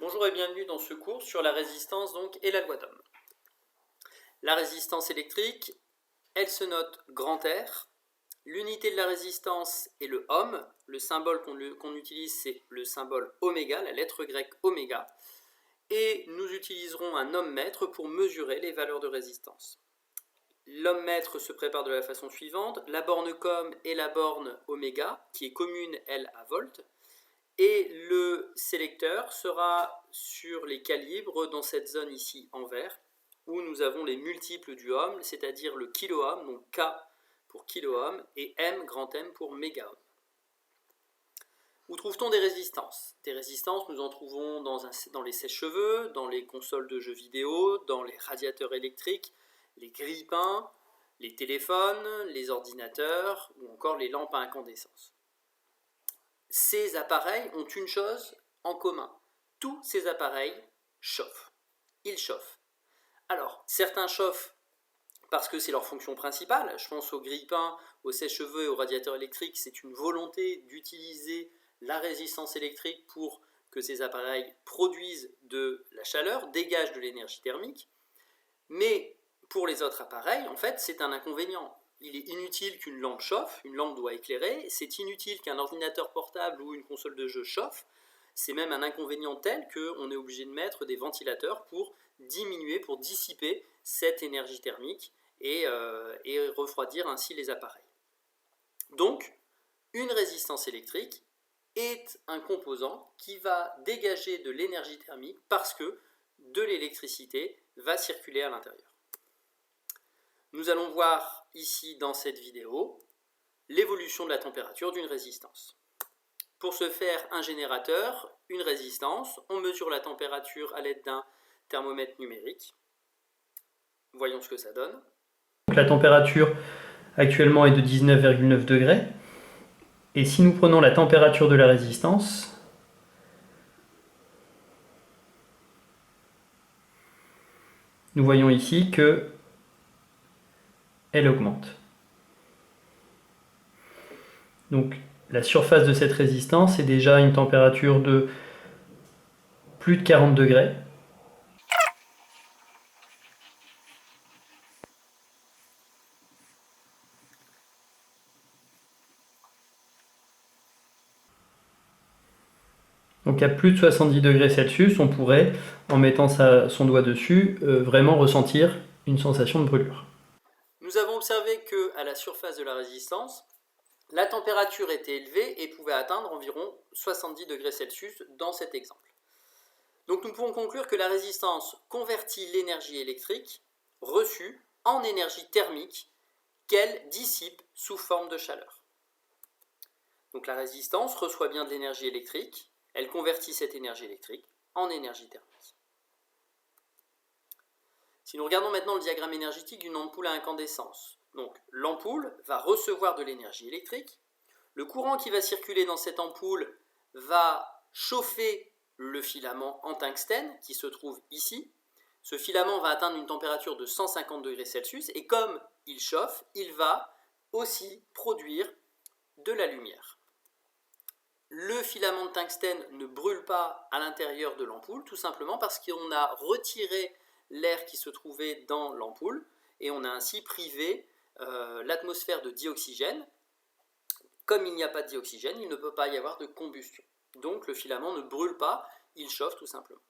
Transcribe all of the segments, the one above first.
Bonjour et bienvenue dans ce cours sur la résistance et la loi d'Ohm. La résistance électrique, elle se note grand R. L'unité de la résistance est le ohm. Le symbole qu'on utilise, c'est le symbole oméga, la lettre grecque oméga. Et nous utiliserons un ohmmètre pour mesurer les valeurs de résistance. L'ohmmètre se prépare de la façon suivante. La borne COM est la borne oméga, qui est commune, elle, à volt. Et le sélecteur sera sur les calibres dans cette zone ici en vert, où nous avons les multiples du ohm, c'est-à-dire le kiloohm, donc K pour kiloohm, et M, grand M pour mégaohm. Où trouve-t-on des résistances? Des résistances, nous en trouvons dans les sèche-cheveux, dans les consoles de jeux vidéo, dans les radiateurs électriques, les grille-pains, les téléphones, les ordinateurs, ou encore les lampes à incandescence. Ces appareils ont une chose en commun. Tous ces appareils chauffent. Ils chauffent. Alors, certains chauffent parce que c'est leur fonction principale. Je pense aux grille-pains, aux sèche-cheveux et aux radiateurs électriques. C'est une volonté d'utiliser la résistance électrique pour que ces appareils produisent de la chaleur, dégagent de l'énergie thermique. Mais pour les autres appareils, en fait, c'est un inconvénient. Il est inutile qu'une lampe chauffe, une lampe doit éclairer, c'est inutile qu'un ordinateur portable ou une console de jeu chauffe, c'est même un inconvénient tel qu'on est obligé de mettre des ventilateurs pour diminuer, pour dissiper cette énergie thermique et refroidir ainsi les appareils. Donc, une résistance électrique est un composant qui va dégager de l'énergie thermique parce que de l'électricité va circuler à l'intérieur. Nous allons voir ici dans cette vidéo l'évolution de la température d'une résistance. Pour ce faire, un générateur, une résistance, on mesure la température à l'aide d'un thermomètre numérique. Voyons ce que ça donne. Donc la température actuellement est de 19,9 degrés. Et si nous prenons la température de la résistance, nous voyons ici que elle augmente. Donc la surface de cette résistance est déjà une température de plus de 40 degrés. Donc à plus de 70 degrés Celsius, on pourrait, en mettant son doigt dessus, vraiment ressentir une sensation de brûlure. Nous avons observé qu'à la surface de la résistance, la température était élevée et pouvait atteindre environ 70 degrés Celsius dans cet exemple. Donc nous pouvons conclure que la résistance convertit l'énergie électrique reçue en énergie thermique qu'elle dissipe sous forme de chaleur. Donc la résistance reçoit bien de l'énergie électrique, elle convertit cette énergie électrique en énergie thermique. Si nous regardons maintenant le diagramme énergétique d'une ampoule à incandescence, donc l'ampoule va recevoir de l'énergie électrique, le courant qui va circuler dans cette ampoule va chauffer le filament en tungstène qui se trouve ici. Ce filament va atteindre une température de 150 degrés Celsius et comme il chauffe, il va aussi produire de la lumière. Le filament de tungstène ne brûle pas à l'intérieur de l'ampoule, tout simplement parce qu'on a retiré l'air qui se trouvait dans l'ampoule et on a ainsi privé l'atmosphère de dioxygène. Comme il n'y a pas de dioxygène, il ne peut pas y avoir de combustion. Donc le filament ne brûle pas, il chauffe tout simplement.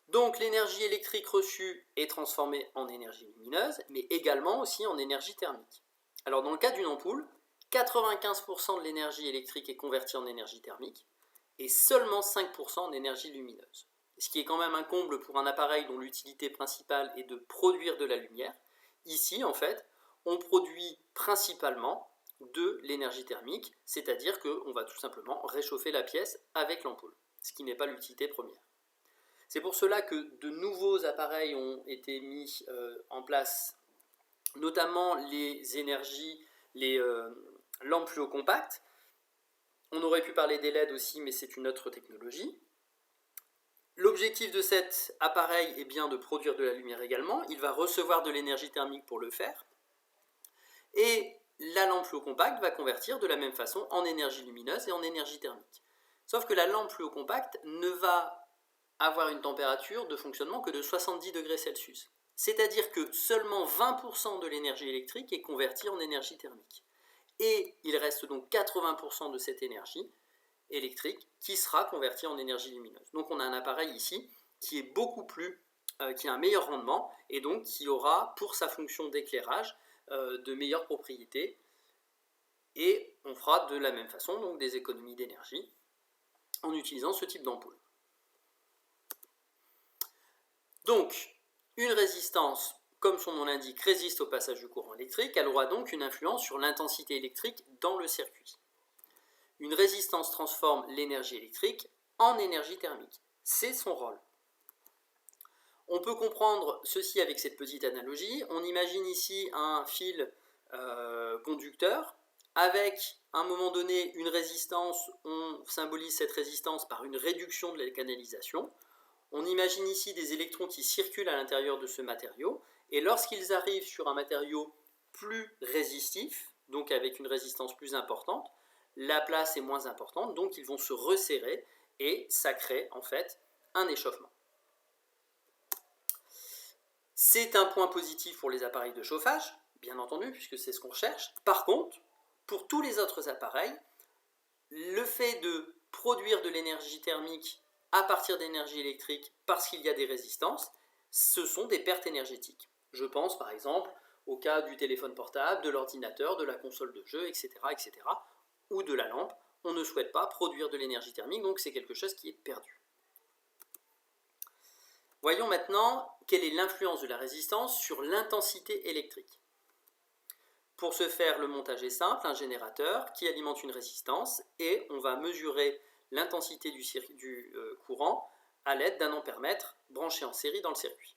Donc l'énergie électrique reçue est transformée en énergie lumineuse, mais également aussi en énergie thermique. Alors dans le cas d'une ampoule, 95% de l'énergie électrique est convertie en énergie thermique et seulement 5% en énergie lumineuse. Ce qui est quand même un comble pour un appareil dont l'utilité principale est de produire de la lumière. Ici, en fait, on produit principalement de l'énergie thermique, c'est-à-dire qu'on va tout simplement réchauffer la pièce avec l'ampoule, ce qui n'est pas l'utilité première. C'est pour cela que de nouveaux appareils ont été mis en place, notamment les énergies, les lampes fluocompactes. On aurait pu parler des LED aussi, mais c'est une autre technologie. L'objectif de cet appareil est bien de produire de la lumière également. Il va recevoir de l'énergie thermique pour le faire. Et la lampe fluocompacte va convertir de la même façon en énergie lumineuse et en énergie thermique. Sauf que la lampe fluocompacte ne va avoir une température de fonctionnement que de 70 degrés Celsius. C'est-à-dire que seulement 20% de l'énergie électrique est convertie en énergie thermique. Et il reste donc 80% de cette énergie électrique qui sera convertie en énergie lumineuse. Donc on a un appareil ici qui est beaucoup plus, qui a un meilleur rendement et donc qui aura pour sa fonction d'éclairage de meilleures propriétés. Et on fera de la même façon donc des économies d'énergie en utilisant ce type d'ampoule. Donc, une résistance, comme son nom l'indique, résiste au passage du courant électrique, elle aura donc une influence sur l'intensité électrique dans le circuit. Une résistance transforme l'énergie électrique en énergie thermique. C'est son rôle. On peut comprendre ceci avec cette petite analogie. On imagine ici un fil conducteur avec, à un moment donné, une résistance. On symbolise cette résistance par une réduction de la canalisation. On imagine ici des électrons qui circulent à l'intérieur de ce matériau, et lorsqu'ils arrivent sur un matériau plus résistif, donc avec une résistance plus importante, la place est moins importante, donc ils vont se resserrer, et ça crée en fait un échauffement. C'est un point positif pour les appareils de chauffage, bien entendu, puisque c'est ce qu'on cherche. Par contre, pour tous les autres appareils, le fait de produire de l'énergie thermique à partir d'énergie électrique parce qu'il y a des résistances, ce sont des pertes énergétiques. Je pense par exemple au cas du téléphone portable, de l'ordinateur, de la console de jeu, etc., etc., ou de la lampe. On ne souhaite pas produire de l'énergie thermique, donc c'est quelque chose qui est perdu. Voyons maintenant quelle est l'influence de la résistance sur l'intensité électrique. Pour ce faire, le montage est simple, un générateur qui alimente une résistance et on va mesurer l'intensité du courant à l'aide d'un ampèremètre branché en série dans le circuit.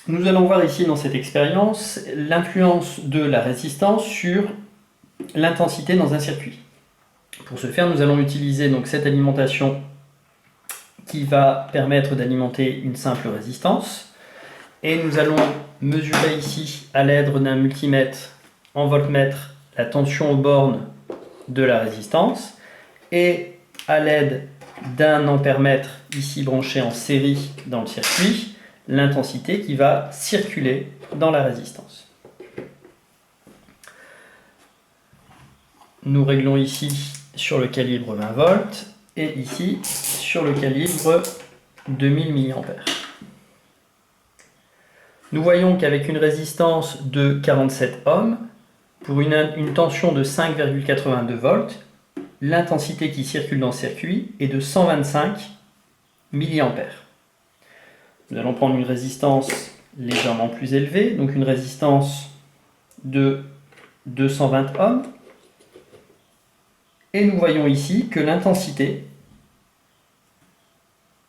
Nous allons voir ici dans cette expérience l'influence de la résistance sur l'intensité dans un circuit. Pour ce faire, nous allons utiliser donc cette alimentation qui va permettre d'alimenter une simple résistance. Et nous allons mesurer ici à l'aide d'un multimètre en voltmètre la tension aux bornes de la résistance et à l'aide d'un ampèremètre ici branché en série dans le circuit, l'intensité qui va circuler dans la résistance. Nous réglons ici sur le calibre 20 volts et ici sur le calibre 2000 mA. Nous voyons qu'avec une résistance de 47 ohms, pour une tension de 5,82 volts, l'intensité qui circule dans le circuit est de 125 mA. Nous allons prendre une résistance légèrement plus élevée, donc une résistance de 220 ohms. Et nous voyons ici que l'intensité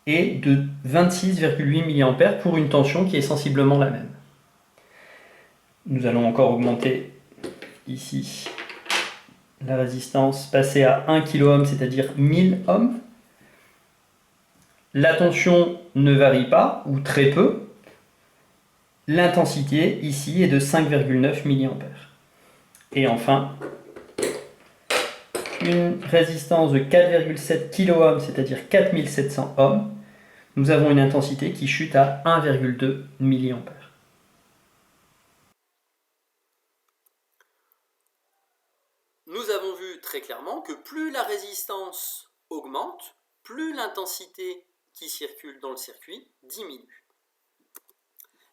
est de 26,8 mA pour une tension qui est sensiblement la même. Nous allons encore augmenter ici la résistance, passer à 1 kΩ, c'est-à-dire 1000 ohms. La tension ne varie pas, ou très peu. L'intensité ici est de 5,9 mA. Et enfin, une résistance de 4,7 kΩ, c'est-à-dire 4700 ohms, nous avons une intensité qui chute à 1,2 mA. Nous avons vu très clairement que plus la résistance augmente, plus l'intensité qui circule dans le circuit diminue.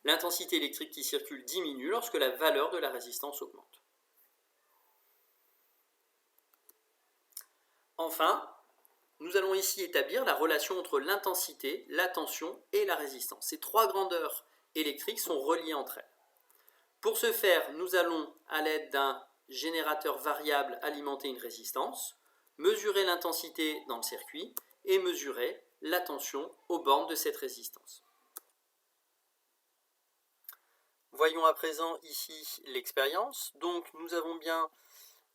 L'intensité électrique qui circule diminue lorsque la valeur de la résistance augmente. Enfin, nous allons ici établir la relation entre l'intensité, la tension et la résistance. Ces trois grandeurs électriques sont reliées entre elles. Pour ce faire, nous allons, à l'aide d'un générateur variable, alimenter une résistance, mesurer l'intensité dans le circuit et mesurer la tension aux bornes de cette résistance. Voyons à présent ici l'expérience. Donc nous avons bien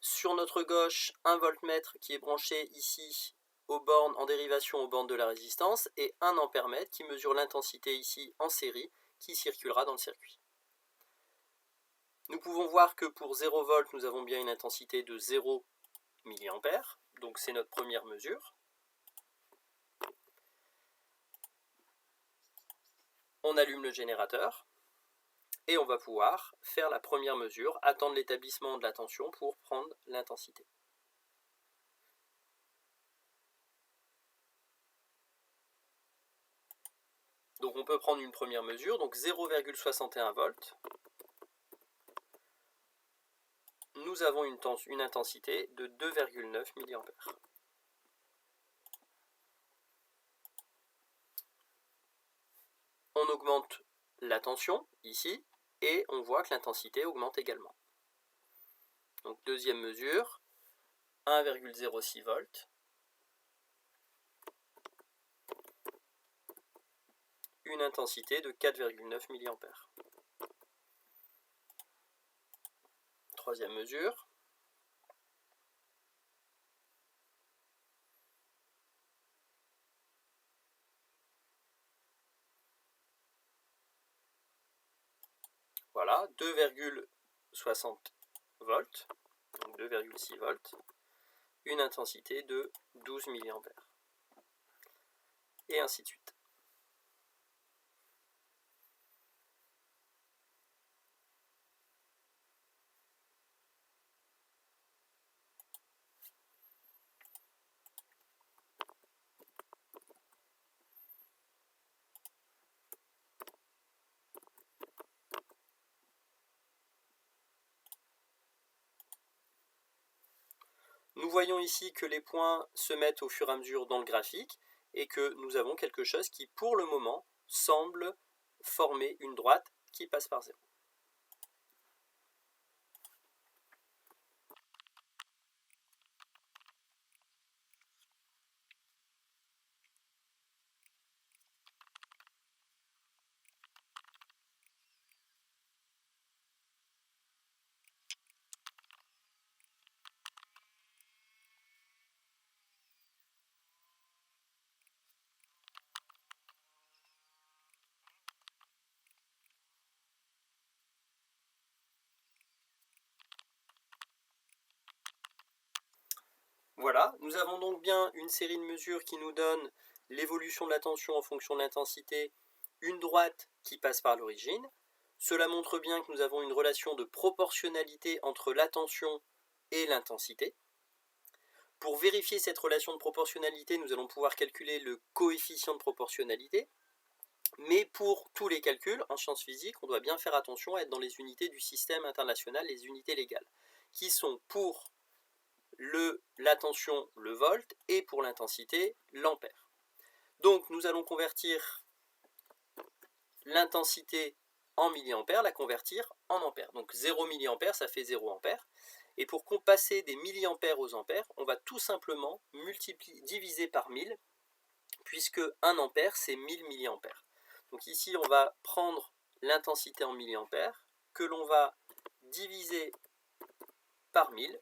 sur notre gauche un voltmètre qui est branché ici aux bornes, en dérivation aux bornes de la résistance, et un ampèremètre qui mesure l'intensité ici en série qui circulera dans le circuit. Nous pouvons voir que pour 0 V, nous avons bien une intensité de 0 mA, donc c'est notre première mesure. On allume le générateur et on va pouvoir faire la première mesure, attendre l'établissement de la tension pour prendre l'intensité. Donc on peut prendre une première mesure, donc 0,61 volts. Nous avons une intensité de 2,9 mA. On augmente la tension ici et on voit que l'intensité augmente également. Donc deuxième mesure, 1,06 volts. Une intensité de 4,9 mA. Troisième mesure. Voilà, 2,60 volts, donc 2,6 volts, une intensité de 12 mA. Et ainsi de suite. Nous voyons ici que les points se mettent au fur et à mesure dans le graphique et que nous avons quelque chose qui, pour le moment, semble former une droite qui passe par 0. Voilà, nous avons donc bien une série de mesures qui nous donne l'évolution de la tension en fonction de l'intensité, une droite qui passe par l'origine. Cela montre bien que nous avons une relation de proportionnalité entre la tension et l'intensité. Pour vérifier cette relation de proportionnalité, nous allons pouvoir calculer le coefficient de proportionnalité. Mais pour tous les calculs, en sciences physiques, on doit bien faire attention à être dans les unités du système international, les unités légales, qui sont pour la tension, le volt, et pour l'intensité, l'ampère. Donc nous allons convertir l'intensité en milliampères, la convertir en ampères. Donc 0 milliampères, ça fait 0 ampères. Et pour passer des milliampères aux ampères, on va tout simplement diviser par 1000, puisque 1 ampère, c'est 1000 milliampères. Donc ici, on va prendre l'intensité en milliampères, que l'on va diviser par 1000.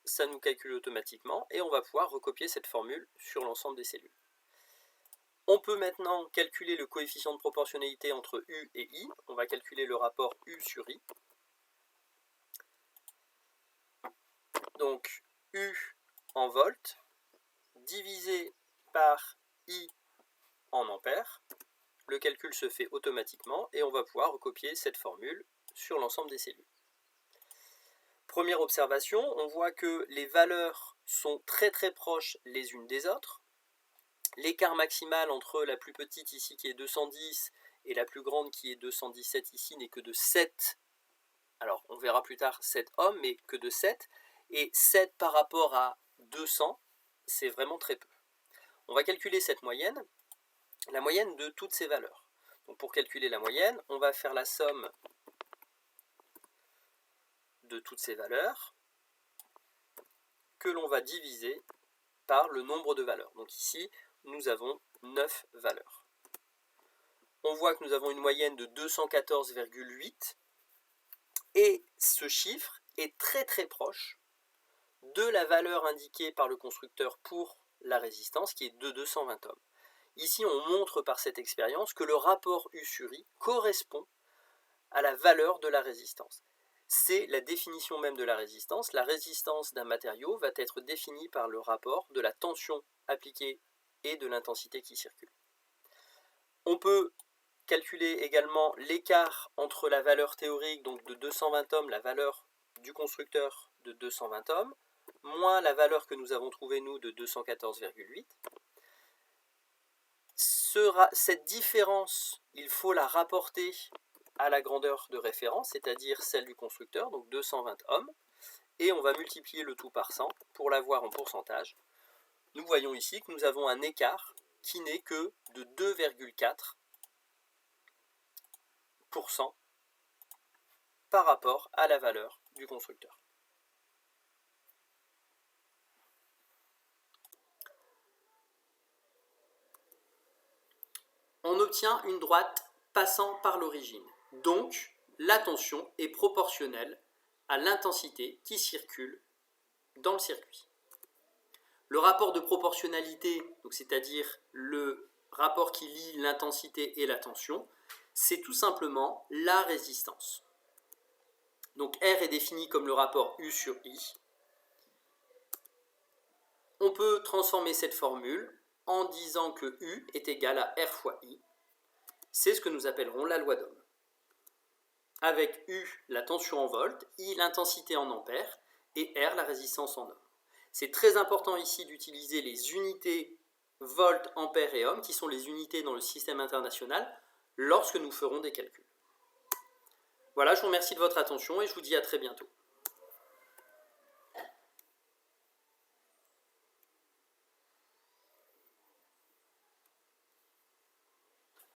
Ça nous calcule automatiquement et on va pouvoir recopier cette formule sur l'ensemble des cellules. On peut maintenant calculer le coefficient de proportionnalité entre U et I. On va calculer le rapport U sur I. Donc U en volts divisé par I en ampères. Le calcul se fait automatiquement et on va pouvoir recopier cette formule sur l'ensemble des cellules. Première observation, on voit que les valeurs sont très très proches les unes des autres. L'écart maximal entre la plus petite ici qui est 210 et la plus grande qui est 217 ici n'est que de 7. Alors on verra plus tard 7 ohms, mais que de 7. Et 7 par rapport à 200, c'est vraiment très peu. On va calculer cette moyenne, la moyenne de toutes ces valeurs. Donc pour calculer la moyenne, on va faire la somme de toutes ces valeurs que l'on va diviser par le nombre de valeurs. Donc ici, nous avons 9 valeurs. On voit que nous avons une moyenne de 214,8 et ce chiffre est très très proche de la valeur indiquée par le constructeur pour la résistance qui est de 220 ohms. Ici, on montre par cette expérience que le rapport U sur I correspond à la valeur de la résistance. C'est la définition même de la résistance. La résistance d'un matériau va être définie par le rapport de la tension appliquée et de l'intensité qui circule. On peut calculer également l'écart entre la valeur théorique donc de 220 ohms, la valeur du constructeur de 220 ohms, moins la valeur que nous avons trouvée nous de 214,8. Cette différence, il faut la rapporter à la grandeur de référence, c'est-à-dire celle du constructeur, donc 220 ohms, et on va multiplier le tout par 100 pour l'avoir en pourcentage. Nous voyons ici que nous avons un écart qui n'est que de 2,4% par rapport à la valeur du constructeur. On obtient une droite passant par l'origine. Donc, la tension est proportionnelle à l'intensité qui circule dans le circuit. Le rapport de proportionnalité, c'est-à-dire le rapport qui lie l'intensité et la tension, c'est tout simplement la résistance. Donc R est défini comme le rapport U sur I. On peut transformer cette formule en disant que U est égal à R fois I. C'est ce que nous appellerons la loi d'Ohm. Avec U, la tension en volts, I, l'intensité en ampères, et R, la résistance en ohms. C'est très important ici d'utiliser les unités volts, ampères et ohms, qui sont les unités dans le système international, lorsque nous ferons des calculs. Voilà, je vous remercie de votre attention et je vous dis à très bientôt.